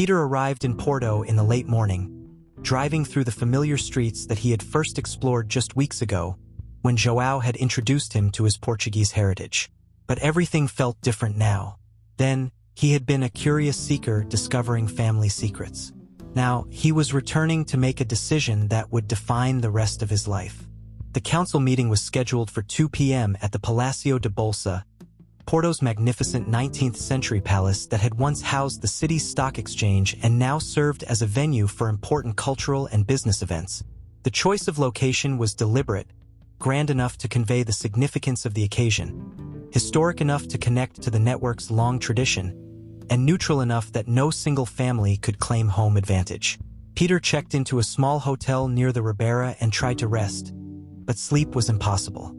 Peter arrived in Porto in the late morning, driving through the familiar streets that he had first explored just weeks ago, when João had introduced him to his Portuguese heritage. But everything felt different now. Then, he had been a curious seeker discovering family secrets. Now, he was returning to make a decision that would define the rest of his life. The council meeting was scheduled for 2 p.m. at the Palácio de Bolsa, Porto's magnificent 19th-century palace that had once housed the city's stock exchange and now served as a venue for important cultural and business events. The choice of location was deliberate, grand enough to convey the significance of the occasion, historic enough to connect to the network's long tradition, and neutral enough that no single family could claim home advantage. Peter checked into a small hotel near the Ribeira and tried to rest, but sleep was impossible.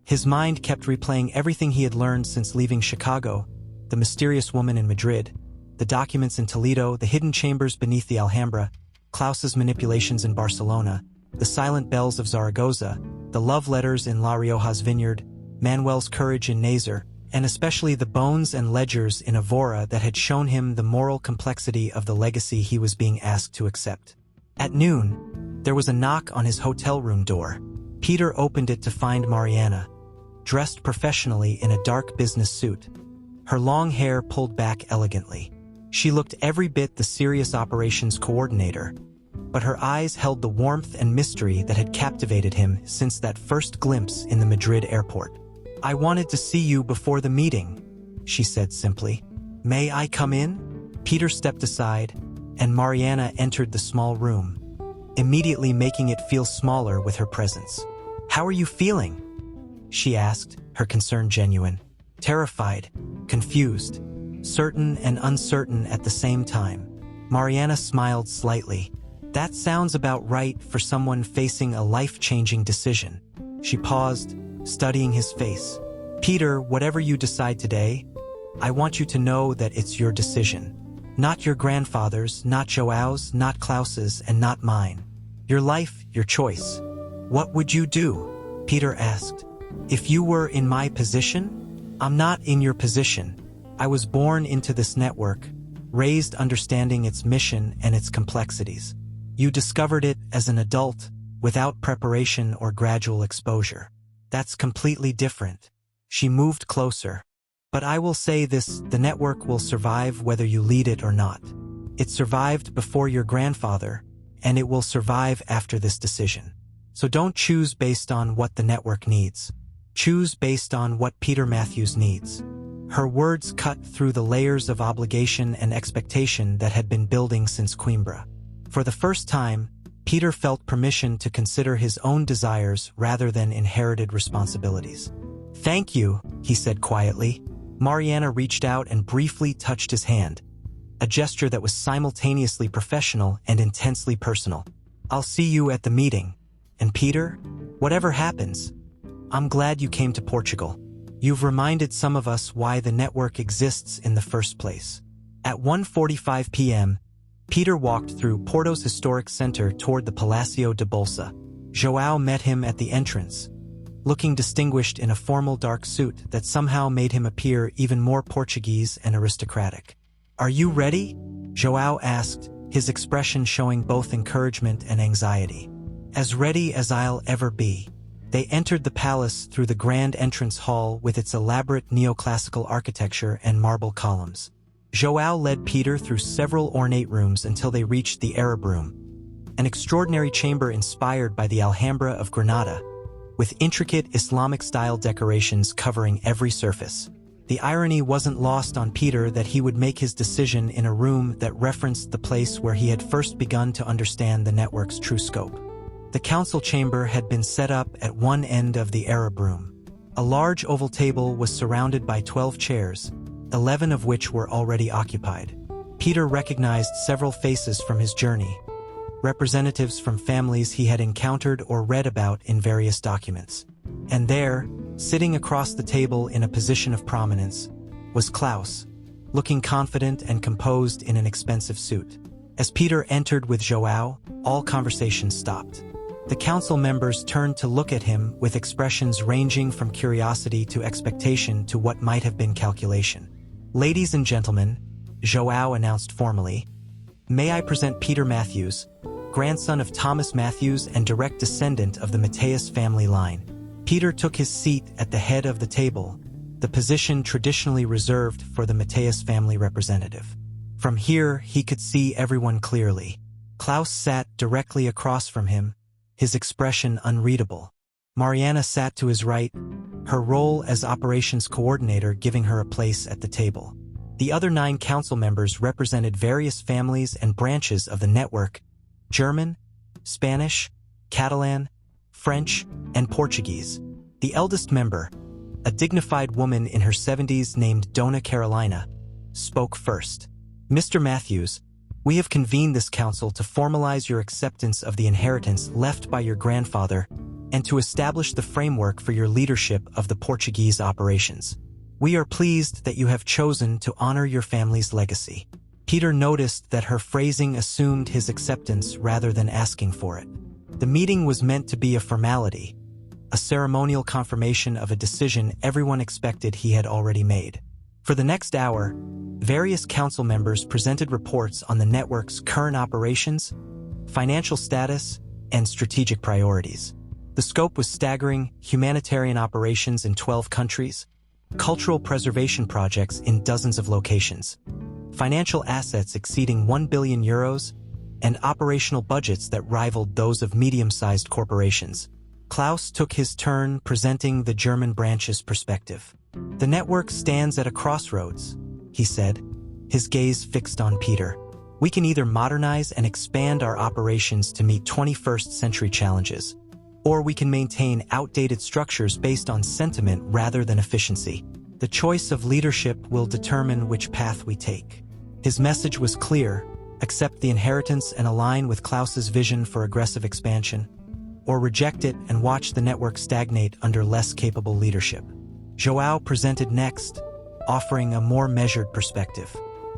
His mind kept replaying everything he had learned since leaving Chicago, the mysterious woman in Madrid, the documents in Toledo, the hidden chambers beneath the Alhambra, Klaus's manipulations in Barcelona, the silent bells of Zaragoza, the love letters in La Rioja's vineyard, Manuel's courage in Nazar, and especially the bones and ledgers in Évora that had shown him the moral complexity of the legacy he was being asked to accept. At noon, there was a knock on his hotel room door. Peter opened it to find Mariana, dressed professionally in a dark business suit, her long hair pulled back elegantly. She looked every bit the serious operations coordinator, but her eyes held the warmth and mystery that had captivated him since that first glimpse in the Madrid airport. "I wanted to see you before the meeting," she said simply. "May I come in?" Peter stepped aside, and Mariana entered the small room, immediately making it feel smaller with her presence. "How are you feeling?" she asked, her concern genuine. Terrified, confused, certain and uncertain at the same time. Mariana smiled slightly. "That sounds about right for someone facing a life-changing decision." She paused, studying his face. "Peter, whatever you decide today, I want you to know that it's your decision. Not your grandfather's, not João's, not Klaus's, and not mine. Your life, your choice." "What would you do?" Peter asked. "If you were in my position?" "I'm not in your position. I was born into this network, raised understanding its mission and its complexities. You discovered it as an adult, without preparation or gradual exposure. That's completely different." She moved closer. "But I will say this, the network will survive whether you lead it or not. It survived before your grandfather, and it will survive after this decision. So don't choose based on what the network needs. Choose based on what Peter Matthews needs." Her words cut through the layers of obligation and expectation that had been building since Coimbra. For the first time, Peter felt permission to consider his own desires rather than inherited responsibilities. "Thank you," he said quietly. Mariana reached out and briefly touched his hand, a gesture that was simultaneously professional and intensely personal. "I'll see you at the meeting. And Peter, whatever happens, I'm glad you came to Portugal. You've reminded some of us why the network exists in the first place." At 1:45 p.m., Peter walked through Porto's historic center toward the Palácio de Bolsa. João met him at the entrance, looking distinguished in a formal dark suit that somehow made him appear even more Portuguese and aristocratic. "Are you ready?" João asked, his expression showing both encouragement and anxiety. "As ready as I'll ever be." They entered the palace through the grand entrance hall with its elaborate neoclassical architecture and marble columns. João led Peter through several ornate rooms until they reached the Arab Room, an extraordinary chamber inspired by the Alhambra of Granada, with intricate Islamic-style decorations covering every surface. The irony wasn't lost on Peter that he would make his decision in a room that referenced the place where he had first begun to understand the network's true scope. The council chamber had been set up at one end of the Arab Room. A large oval table was surrounded by 12 chairs, 11 of which were already occupied. Peter recognized several faces from his journey, representatives from families he had encountered or read about in various documents. And there, sitting across the table in a position of prominence, was Klaus, looking confident and composed in an expensive suit. As Peter entered with João, all conversation stopped. The council members turned to look at him with expressions ranging from curiosity to expectation to what might have been calculation. "Ladies and gentlemen," João announced formally, May I present Peter Matthews, grandson of Thomas Matthews and direct descendant of the Mateus family line. Peter took his seat at the head of the table, the position traditionally reserved for the Mateus family representative. From here, he could see everyone clearly. Klaus sat directly across from him, his expression unreadable. Mariana sat to his right, her role as operations coordinator giving her a place at the table. The other 9 council members represented various families and branches of the network: German, Spanish, Catalan, French, and Portuguese. The eldest member, a dignified woman in her 70s named Dona Carolina, spoke first. Mr. Matthews, we have convened this council to formalize your acceptance of the inheritance left by your grandfather and to establish the framework for your leadership of the Portuguese operations. We are pleased that you have chosen to honor your family's legacy. Peter noticed that her phrasing assumed his acceptance rather than asking for it. The meeting was meant to be a formality, a ceremonial confirmation of a decision everyone expected he had already made. For the next hour, various council members presented reports on the network's current operations, financial status, and strategic priorities. The scope was staggering: humanitarian operations in 12 countries, cultural preservation projects in dozens of locations, financial assets exceeding €1 billion, and operational budgets that rivaled those of medium-sized corporations. Klaus took his turn presenting the German branch's perspective. The network stands at a crossroads, he said, his gaze fixed on Peter. We can either modernize and expand our operations to meet 21st century challenges, or we can maintain outdated structures based on sentiment rather than efficiency. The choice of leadership will determine which path we take. His message was clear: accept the inheritance and align with Klaus's vision for aggressive expansion, or reject it and watch the network stagnate under less capable leadership. João presented next, offering a more measured perspective.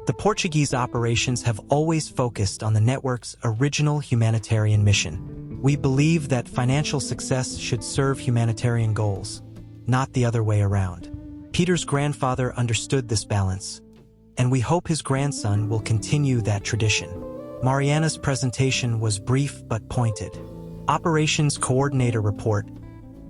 The Portuguese operations have always focused on the network's original humanitarian mission. We believe that financial success should serve humanitarian goals, not the other way around. Peter's grandfather understood this balance, and we hope his grandson will continue that tradition. Mariana's presentation was brief but pointed. Operations Coordinator Report: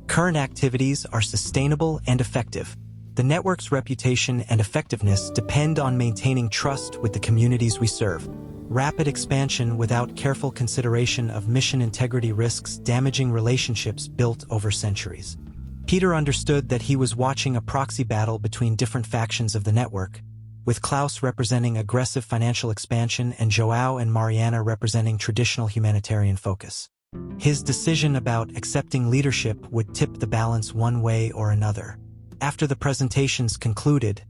current activities are sustainable and effective. The network's reputation and effectiveness depend on maintaining trust with the communities we serve. Rapid expansion without careful consideration of mission integrity risks damaging relationships built over centuries. Peter understood that he was watching a proxy battle between different factions of the network, with Klaus representing aggressive financial expansion and João and Mariana representing traditional humanitarian focus. His decision about accepting leadership would tip the balance one way or another. After the presentations concluded,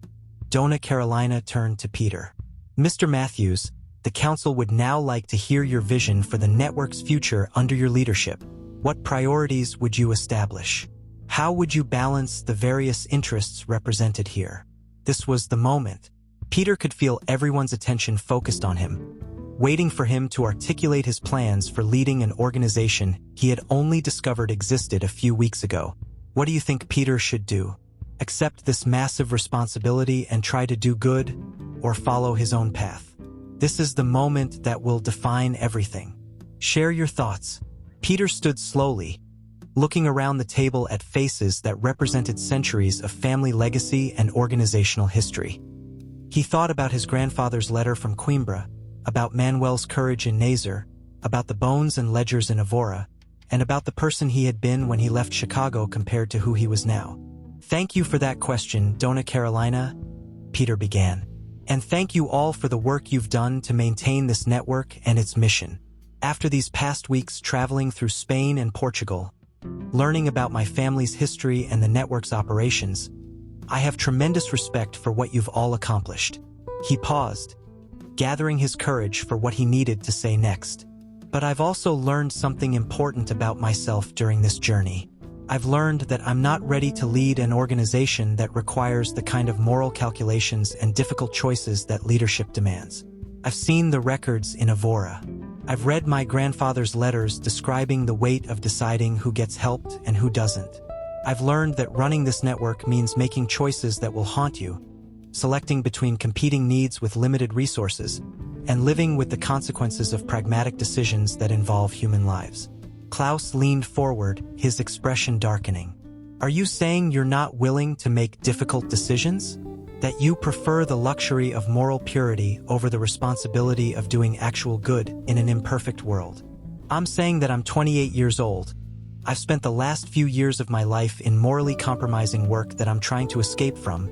Dona Carolina turned to Peter. Mr. Matthews, the council would now like to hear your vision for the network's future under your leadership. What priorities would you establish? How would you balance the various interests represented here? This was the moment. Peter could feel everyone's attention focused on him, waiting for him to articulate his plans for leading an organization he had only discovered existed a few weeks ago. What do you think Peter should do? Accept this massive responsibility and try to do good, or follow his own path? This is the moment that will define everything. Share your thoughts. Peter stood slowly, looking around the table at faces that represented centuries of family legacy and organizational history. He thought about his grandfather's letter from Coimbra, about Manuel's courage in Nazar, about the bones and ledgers in Évora, and about the person he had been when he left Chicago compared to who he was now. Thank you for that question, Dona Carolina, Peter began. And thank you all for the work you've done to maintain this network and its mission. After these past weeks traveling through Spain and Portugal, learning about my family's history and the network's operations, I have tremendous respect for what you've all accomplished. He paused, gathering his courage for what he needed to say next. But I've also learned something important about myself during this journey. I've learned that I'm not ready to lead an organization that requires the kind of moral calculations and difficult choices that leadership demands. I've seen the records in Évora. I've read my grandfather's letters describing the weight of deciding who gets helped and who doesn't. I've learned that running this network means making choices that will haunt you, selecting between competing needs with limited resources, and living with the consequences of pragmatic decisions that involve human lives. Klaus leaned forward, his expression darkening. Are you saying you're not willing to make difficult decisions? That you prefer the luxury of moral purity over the responsibility of doing actual good in an imperfect world? I'm saying that I'm 28 years old. I've spent the last few years of my life in morally compromising work that I'm trying to escape from,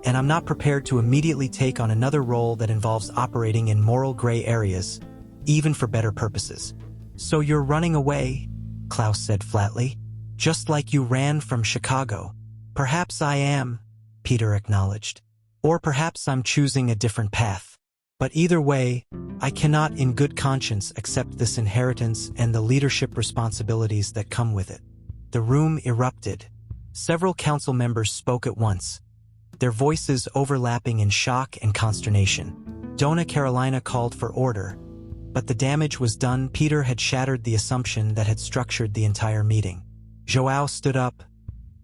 and I'm not prepared to immediately take on another role that involves operating in moral gray areas, even for better purposes. So you're running away, Klaus said flatly, just like you ran from Chicago. Perhaps I am, Peter acknowledged. Or perhaps I'm choosing a different path. But either way, I cannot in good conscience accept this inheritance and the leadership responsibilities that come with it. The room erupted. Several council members spoke at once, their voices overlapping in shock and consternation. Donna Carolina called for order, but the damage was done. Peter had shattered the assumption that had structured the entire meeting. João stood up,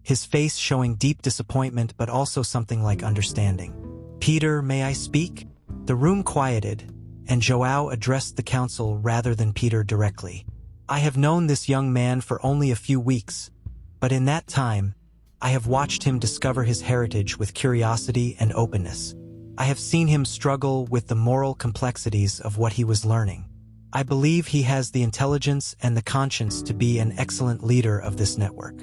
his face showing deep disappointment but also something like understanding. Peter, may I speak? The room quieted, and João addressed the council rather than Peter directly. I have known this young man for only a few weeks, but in that time, I have watched him discover his heritage with curiosity and openness. I have seen him struggle with the moral complexities of what he was learning. I believe he has the intelligence and the conscience to be an excellent leader of this network.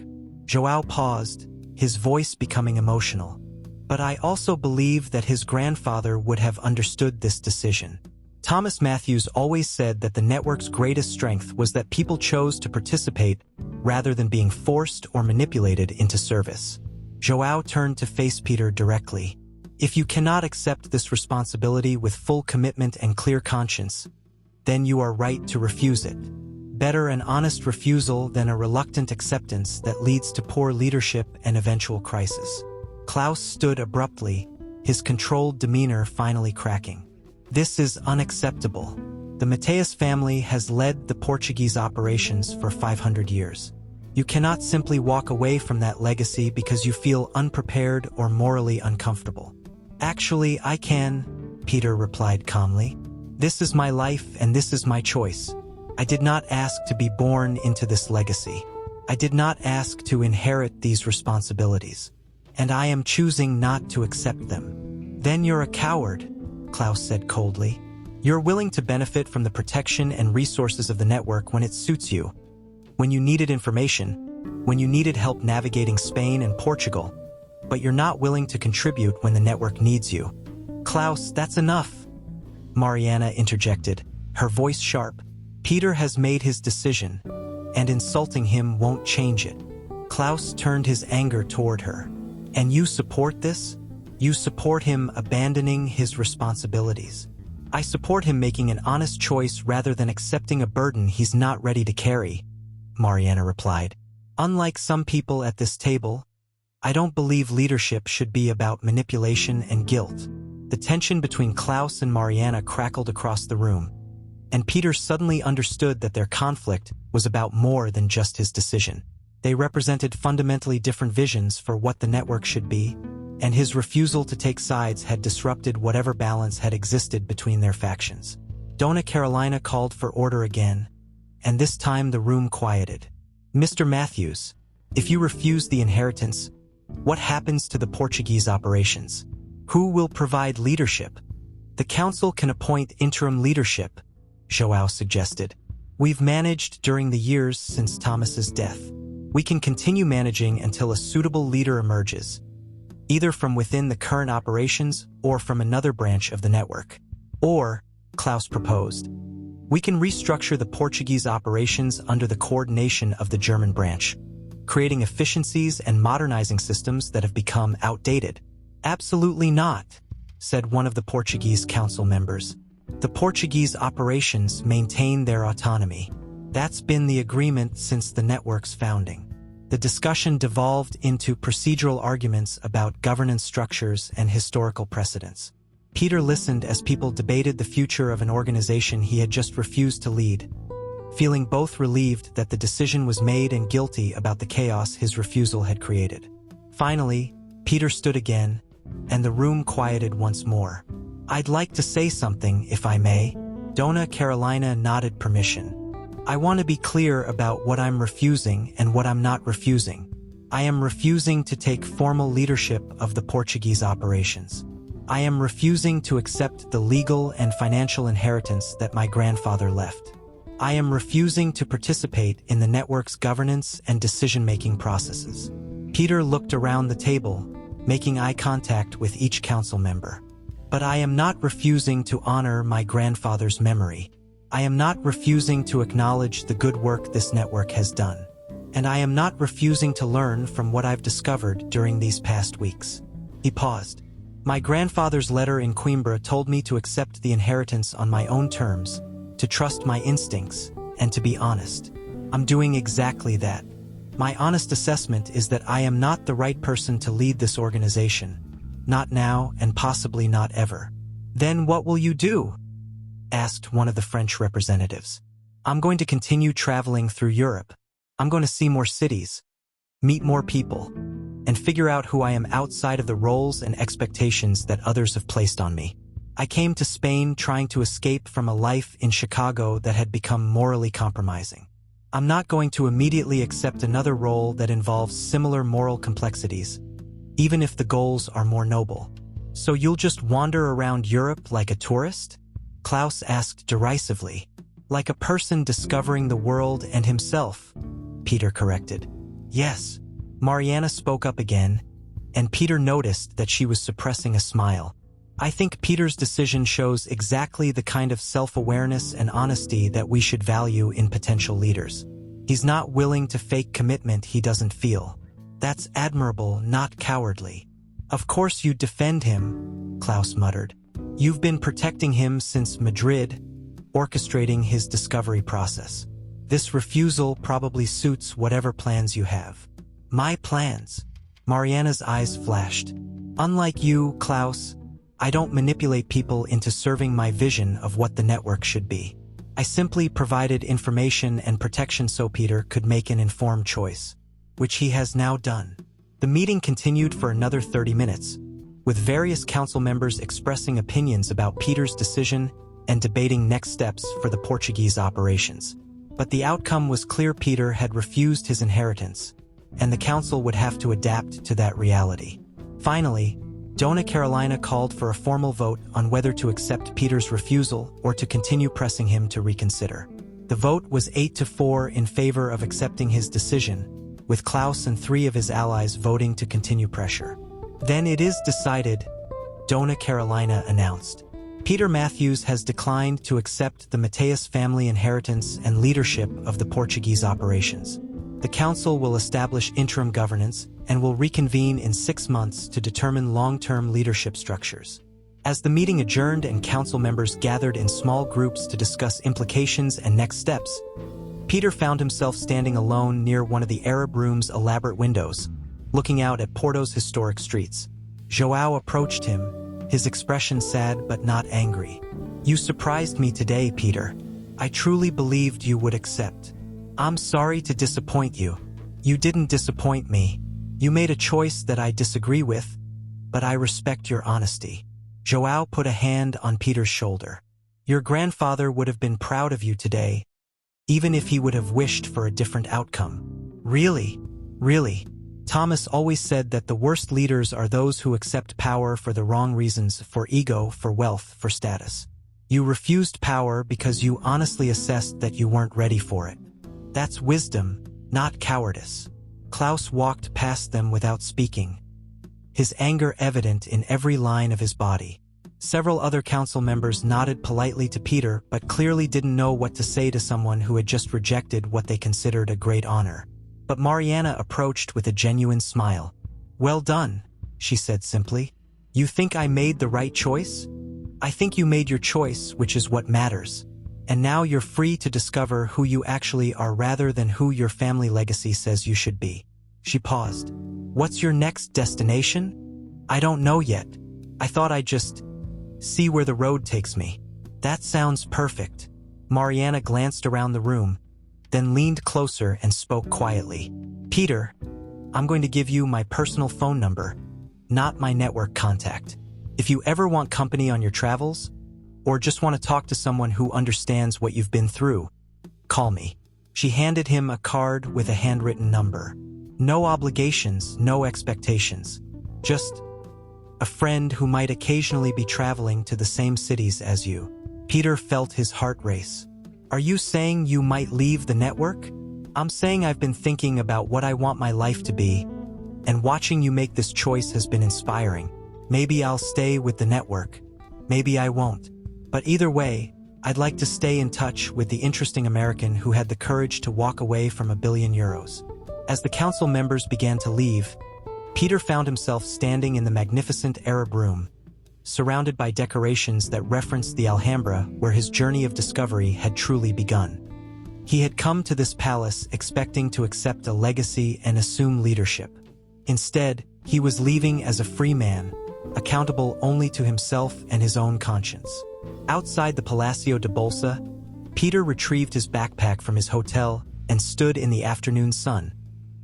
João paused, his voice becoming emotional. But I also believe that his grandfather would have understood this decision. Thomas Matthews always said that the network's greatest strength was that people chose to participate rather than being forced or manipulated into service. João turned to face Peter directly. If you cannot accept this responsibility with full commitment and clear conscience, then you are right to refuse it. Better an honest refusal than a reluctant acceptance that leads to poor leadership and eventual crisis. Klaus stood abruptly, his controlled demeanor finally cracking. This is unacceptable. The Mateus family has led the Portuguese operations for 500 years. You cannot simply walk away from that legacy because you feel unprepared or morally uncomfortable. Actually, I can, Peter replied calmly. This is my life and this is my choice. I did not ask to be born into this legacy. I did not ask to inherit these responsibilities. And I am choosing not to accept them. Then you're a coward, Klaus said coldly. You're willing to benefit from the protection and resources of the network when it suits you. When you needed information, when you needed help navigating Spain and Portugal, but you're not willing to contribute when the network needs you. Klaus, that's enough, Mariana interjected, her voice sharp. Peter has made his decision, and insulting him won't change it. Klaus turned his anger toward her. And you support this? You support him abandoning his responsibilities. I support him making an honest choice rather than accepting a burden he's not ready to carry, Mariana replied. Unlike some people at this table, I don't believe leadership should be about manipulation and guilt. The tension between Klaus and Mariana crackled across the room, and Peter suddenly understood that their conflict was about more than just his decision. They represented fundamentally different visions for what the network should be, and his refusal to take sides had disrupted whatever balance had existed between their factions. Donna Carolina called for order again, and this time the room quieted. Mr. Matthews, if you refuse the inheritance, what happens to the Portuguese operations? Who will provide leadership? The council can appoint interim leadership, João suggested. We've managed during the years since Thomas's death. We can continue managing until a suitable leader emerges, either from within the current operations or from another branch of the network. Or, Klaus proposed, we can restructure the Portuguese operations under the coordination of the German branch, creating efficiencies and modernizing systems that have become outdated. Absolutely not, said one of the Portuguese council members. The Portuguese operations maintain their autonomy. That's been the agreement since the network's founding. The discussion devolved into procedural arguments about governance structures and historical precedents. Peter listened as people debated the future of an organization he had just refused to lead, feeling both relieved that the decision was made and guilty about the chaos his refusal had created. Finally, Peter stood again, and the room quieted once more. I'd like to say something, if I may. Dona Carolina nodded permission. I want to be clear about what I'm refusing and what I'm not refusing. I am refusing to take formal leadership of the Portuguese operations. I am refusing to accept the legal and financial inheritance that my grandfather left. I am refusing to participate in the network's governance and decision-making processes. Peter looked around the table, making eye contact with each council member. But I am not refusing to honor my grandfather's memory. I am not refusing to acknowledge the good work this network has done. And I am not refusing to learn from what I've discovered during these past weeks. He paused. My grandfather's letter in Coimbra told me to accept the inheritance on my own terms, to trust my instincts, and to be honest. I'm doing exactly that. My honest assessment is that I am not the right person to lead this organization. Not now, and possibly not ever. Then what will you do? Asked one of the French representatives. I'm going to continue traveling through Europe. I'm going to see more cities, meet more people, and figure out who I am outside of the roles and expectations that others have placed on me. I came to Spain trying to escape from a life in Chicago that had become morally compromising. I'm not going to immediately accept another role that involves similar moral complexities, even if the goals are more noble. So you'll just wander around Europe like a tourist? Klaus asked derisively. Like a person discovering the world and himself, Peter corrected. Yes, Mariana spoke up again, and Peter noticed that she was suppressing a smile. I think Peter's decision shows exactly the kind of self-awareness and honesty that we should value in potential leaders. He's not willing to fake commitment he doesn't feel. That's admirable, not cowardly. Of course you defend him, Klaus muttered. You've been protecting him since Madrid, orchestrating his discovery process. This refusal probably suits whatever plans you have. My plans? Mariana's eyes flashed. Unlike you, Klaus, I don't manipulate people into serving my vision of what the network should be. I simply provided information and protection so Peter could make an informed choice, which he has now done. The meeting continued for another 30 minutes, with various council members expressing opinions about Peter's decision and debating next steps for the Portuguese operations. But the outcome was clear: Peter had refused his inheritance, and the council would have to adapt to that reality. Finally, Dona Carolina called for a formal vote on whether to accept Peter's refusal or to continue pressing him to reconsider. The vote was 8-4 in favor of accepting his decision, with Klaus and 3 of his allies voting to continue pressure. Then it is decided, Dona Carolina announced. Peter Matthews has declined to accept the Mateus family inheritance and leadership of the Portuguese operations. The council will establish interim governance and will reconvene in 6 months to determine long-term leadership structures. As the meeting adjourned and council members gathered in small groups to discuss implications and next steps, Peter found himself standing alone near one of the Arab room's elaborate windows, looking out at Porto's historic streets. João approached him, his expression sad but not angry. You surprised me today, Peter. I truly believed you would accept. I'm sorry to disappoint you. You didn't disappoint me. You made a choice that I disagree with, but I respect your honesty. João put a hand on Peter's shoulder. Your grandfather would have been proud of you today, even if he would have wished for a different outcome. Really? Really? Thomas always said that the worst leaders are those who accept power for the wrong reasons, for ego, for wealth, for status. You refused power because you honestly assessed that you weren't ready for it. That's wisdom, not cowardice. Klaus walked past them without speaking, his anger evident in every line of his body. Several other council members nodded politely to Peter, but clearly didn't know what to say to someone who had just rejected what they considered a great honor. But Mariana approached with a genuine smile. Well done, she said simply. You think I made the right choice? I think you made your choice, which is what matters. And now you're free to discover who you actually are rather than who your family legacy says you should be. She paused. What's your next destination? I don't know yet. I thought I'd just see where the road takes me. That sounds perfect. Mariana glanced around the room, then leaned closer and spoke quietly. Peter, I'm going to give you my personal phone number, not my network contact. If you ever want company on your travels, or just want to talk to someone who understands what you've been through, call me. She handed him a card with a handwritten number. No obligations, no expectations. Just a friend who might occasionally be traveling to the same cities as you. Peter felt his heart race. Are you saying you might leave the network? I'm saying I've been thinking about what I want my life to be, and watching you make this choice has been inspiring. Maybe I'll stay with the network. Maybe I won't. But either way, I'd like to stay in touch with the interesting American who had the courage to walk away from €1 billion. As the council members began to leave, Peter found himself standing in the magnificent Arab room, surrounded by decorations that referenced the Alhambra where his journey of discovery had truly begun. He had come to this palace expecting to accept a legacy and assume leadership. Instead, he was leaving as a free man, accountable only to himself and his own conscience. Outside the Palacio de Bolsa, Peter retrieved his backpack from his hotel and stood in the afternoon sun,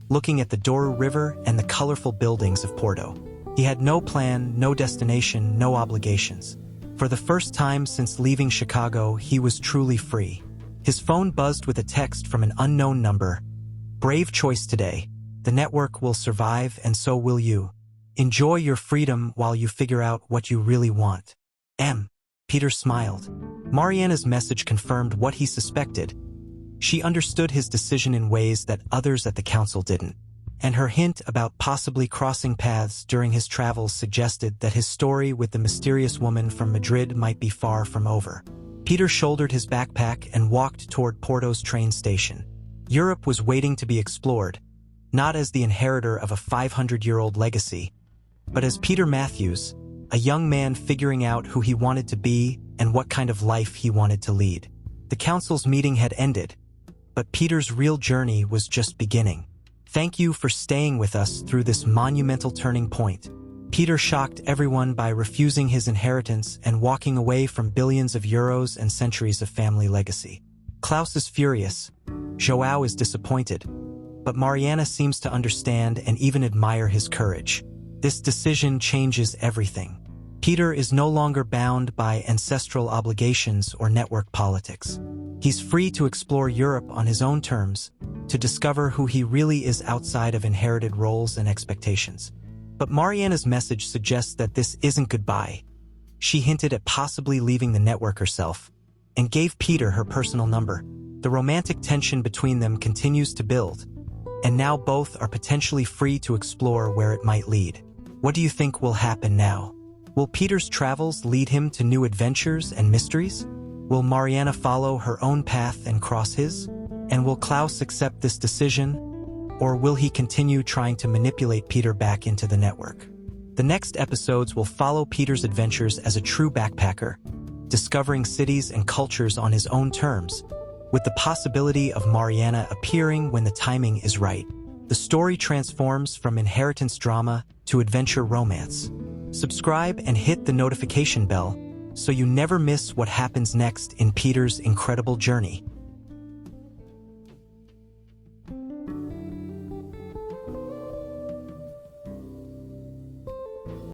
looking at the Douro River and the colorful buildings of Porto. He had no plan, no destination, no obligations. For the first time since leaving Chicago, he was truly free. His phone buzzed with a text from an unknown number. Brave choice today. The network will survive and so will you. Enjoy your freedom while you figure out what you really want. Peter smiled. Mariana's message confirmed what he suspected. She understood his decision in ways that others at the council didn't. And her hint about possibly crossing paths during his travels suggested that his story with the mysterious woman from Madrid might be far from over. Peter shouldered his backpack and walked toward Porto's train station. Europe was waiting to be explored, not as the inheritor of a 500-year-old legacy, but as Peter Matthews, a young man figuring out who he wanted to be and what kind of life he wanted to lead. The council's meeting had ended, but Peter's real journey was just beginning. Thank you for staying with us through this monumental turning point. Peter shocked everyone by refusing his inheritance and walking away from billions of euros and centuries of family legacy. Klaus is furious. João is disappointed. But Mariana seems to understand and even admire his courage. This decision changes everything. Peter is no longer bound by ancestral obligations or network politics. He's free to explore Europe on his own terms, to discover who he really is outside of inherited roles and expectations. But Mariana's message suggests that this isn't goodbye. She hinted at possibly leaving the network herself, and gave Peter her personal number. The romantic tension between them continues to build, and now both are potentially free to explore where it might lead. What do you think will happen now? Will Peter's travels lead him to new adventures and mysteries? Will Mariana follow her own path and cross his? And will Klaus accept this decision? Or will he continue trying to manipulate Peter back into the network? The next episodes will follow Peter's adventures as a true backpacker, discovering cities and cultures on his own terms, with the possibility of Mariana appearing when the timing is right. The story transforms from inheritance drama to adventure romance. Subscribe and hit the notification bell so you never miss what happens next in Peter's incredible journey.